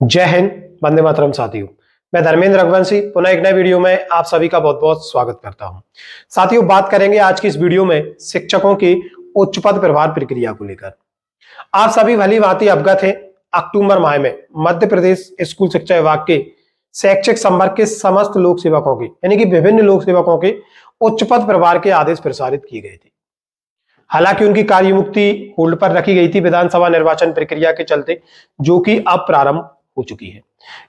जय हिंद, वंदे मातरम साथियों। मैं धर्मेंद्र रघुवंशी पुनः एक नए वीडियो में आप सभी का बहुत बहुत स्वागत करता हूं। साथियों, बात करेंगे आज की इस वीडियो में शिक्षकों की उच्च पद प्रभार प्रक्रिया को लेकर। आप सभी भली भांति अवगत हैं, अक्टूबर माह में मध्य प्रदेश स्कूल शिक्षा विभाग के शैक्षिक संवर्ग के समस्त लोक सेवकों के यानी कि विभिन्न लोक सेवकों के उच्च पद प्रभार के आदेश प्रसारित किए गए थे। हालांकि उनकी कार्यमुक्ति होल्ड पर रखी गई थी विधानसभा निर्वाचन प्रक्रिया के चलते, जो कि अब प्रारंभ हो चुकी है।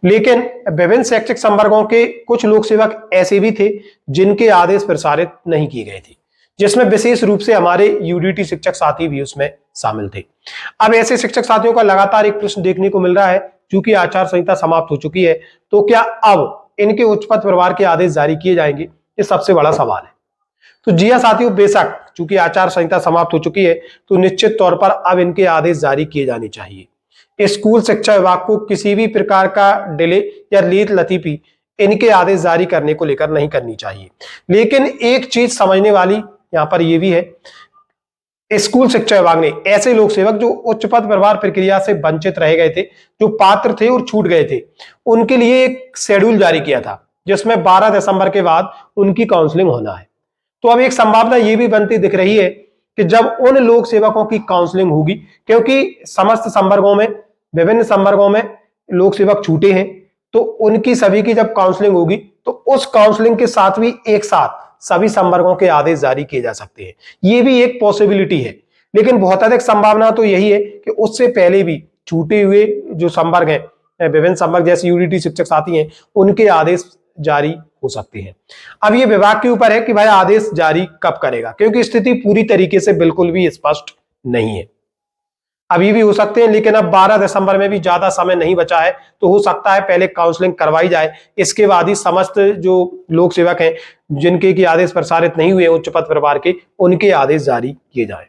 लेकिन विभिन्न शैक्षिक संवर्गों के कुछ लोक सेवक ऐसे भी थे जिनके आदेश प्रसारित नहीं किए गए थे, जिसमें विशेष रूप से हमारे यूडीटी शिक्षक साथी भी उसमें शामिल थे। अब ऐसे शिक्षक साथियों का लगातार एक प्रश्न देखने को मिल रहा है, क्योंकि आचार संहिता समाप्त हो चुकी है, तो क्या अब इनके उच्च पद प्रभार के आदेश जारी किए जाएंगे? ये सबसे बड़ा सवाल है। तो जी हाँ साथियों, बेशक चूंकि आचार संहिता समाप्त हो चुकी है, तो निश्चित तौर पर अब इनके आदेश जारी किए जाने चाहिए। स्कूल शिक्षा विभाग को किसी भी प्रकार का डिले या लेट लतीफी इनके आदेश जारी करने को लेकर नहीं करनी चाहिए। लेकिन एक चीज समझने वाली यहां पर यह भी है, स्कूल शिक्षा विभाग ने ऐसे लोक सेवक जो उच्च पद प्रभार प्रक्रिया से वंचित रह गए थे, जो पात्र थे और छूट गए थे, उनके लिए एक शेड्यूल जारी किया था, जिसमें 12 दिसंबर के बाद उनकी काउंसलिंग होना है। तो अब एक संभावना यह भी बनती दिख रही है कि जब उन लोक सेवकों की काउंसलिंग होगी, क्योंकि समस्त संवर्गों में विभिन्न संवर्गों में लोक सेवक छूटे हैं, तो उनकी सभी की जब काउंसलिंग होगी, तो उस काउंसलिंग के साथ भी एक साथ सभी संवर्गों के आदेश जारी किए जा सकते हैं। ये भी एक पॉसिबिलिटी है, लेकिन बहुत अधिक संभावना तो यही है कि उससे पहले भी छूटे हुए जो संवर्ग हैं, विभिन्न संवर्ग जैसे यूडीटी शिक्षक साथी हैं, उनके आदेश जारी हो सकते हैं। अब ये विभाग के ऊपर है कि भाई आदेश जारी कब करेगा, क्योंकि स्थिति पूरी तरीके से बिल्कुल भी स्पष्ट नहीं है। अभी भी हो सकते हैं, लेकिन अब 12 दिसंबर में भी ज्यादा समय नहीं बचा है, तो हो सकता है पहले काउंसलिंग करवाई जाए, इसके बाद ही समस्त जो लोक सेवक हैं जिनके की आदेश प्रसारित नहीं हुए उच्च पद प्रभार के, उनके आदेश जारी किए जाए।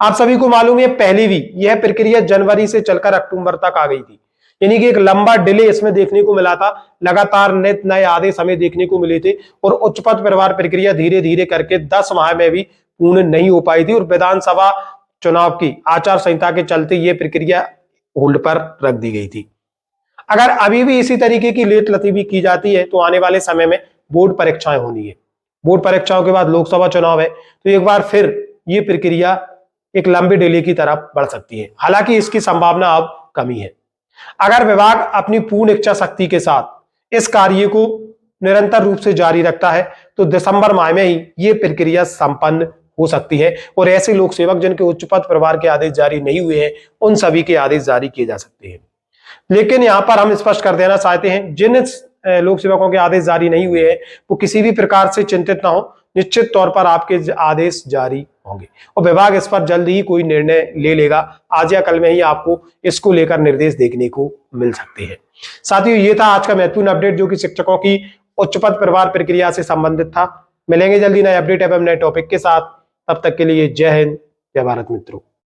आप सभी को मालूम है, पहले भी यह प्रक्रिया जनवरी से चलकर अक्टूबर तक आ गई थी, यानी कि एक लंबा डिले इसमें देखने को मिला था। लगातार नए आदेश हमें देखने को मिले थे और उच्च पद प्रभार प्रक्रिया धीरे धीरे करके 10 माह में भी पूर्ण नहीं हो पाई थी, और विधानसभा चुनाव की आचार संहिता के चलते यह प्रक्रिया होल्ड पर रख दी गई थी। अगर अभी भी इसी तरीके की लेट लतीफी की जाती है, तो आने वाले समय में बोर्ड परीक्षाएं होनी है, बोर्ड परीक्षाओं के बाद लोकसभा चुनाव है, तो एक बार फिर यह प्रक्रिया एक लंबे डिले की तरफ बढ़ सकती है। हालांकि इसकी संभावना अब कमी है। अगर विभाग अपनी पूर्ण इच्छा शक्ति के साथ इस कार्य को निरंतर रूप से जारी रखता है, तो दिसंबर माह में ही यह प्रक्रिया संपन्न हो सकती है, और ऐसे लोक सेवक जिनके उच्च पद प्रभार के आदेश जारी नहीं हुए हैं, उन सभी के आदेश जारी किए जा सकते हैं। लेकिन यहां पर हम स्पष्ट कर देना चाहते हैं, जिन लोक सेवकों के आदेश जारी नहीं हुए हैं, वो किसी भी प्रकार से चिंतित ना हो, निश्चित तौर पर आपके आदेश जारी होंगे और विभाग इस पर जल्द ही कोई निर्णय ले लेगा। आज या कल में ही आपको इसको लेकर निर्देश देखने को मिल सकते हैं। साथियों, ये था आज का महत्वपूर्ण अपडेट, जो कि शिक्षकों की उच्च पद प्रभार प्रक्रिया से संबंधित था। मिलेंगे जल्दी नए अपडेट एवं नए टॉपिक के साथ। तब तक के लिए जय हिंद, जय भारत मित्रों।